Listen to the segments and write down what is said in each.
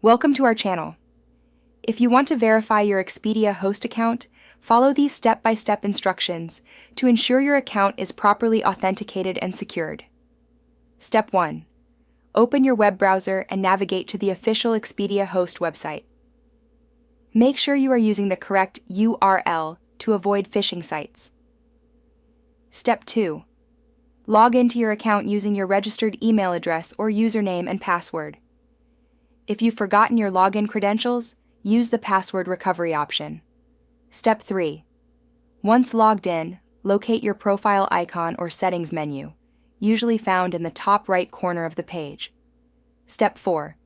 Welcome to our channel. If you want to verify your Expedia host account, follow these step-by-step instructions to ensure your account is properly authenticated and secured. Step 1. Open your web browser and navigate to the official Expedia host website. Make sure you are using the correct URL to avoid phishing sites. Step 2. Log into your account using your registered email address or username and password. If you've forgotten your login credentials, use the password recovery option. Step 3. Once logged in, locate your profile icon or settings menu, usually found in the top right corner of the page. Step 4.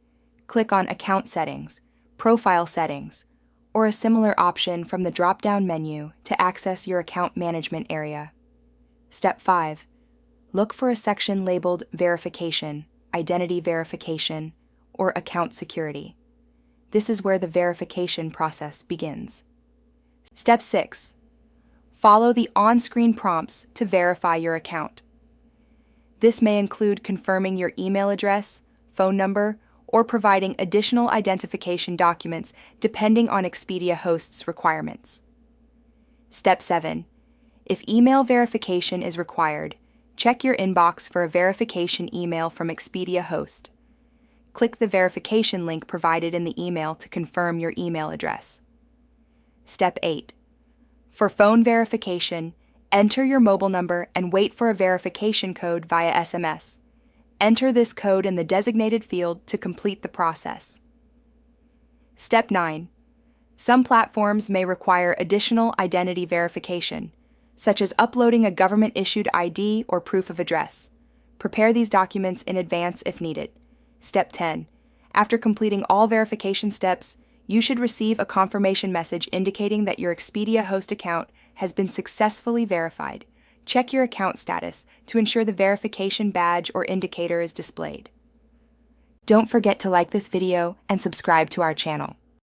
Click on Account Settings, Profile Settings, or a similar option from the drop-down menu to access your account management area. Step 5. Look for a section labeled Verification, Identity Verification, or Account Security. This is where the verification process begins. Step 6. Follow the on-screen prompts to verify your account. This may include confirming your email address, phone number, or providing additional identification documents depending on Expedia host's requirements. Step 7. If email verification is required, check your inbox for a verification email from Expedia host. Click the verification link provided in the email to confirm your email address. Step 8. For phone verification, enter your mobile number and wait for a verification code via SMS. Enter this code in the designated field to complete the process. Step 9. Some platforms may require additional identity verification, such as uploading a government-issued ID or proof of address. Prepare these documents in advance if needed. Step 10. After completing all verification steps, you should receive a confirmation message indicating that your Expedia host account has been successfully verified. Check your account status to ensure the verification badge or indicator is displayed. Don't forget to like this video and subscribe to our channel.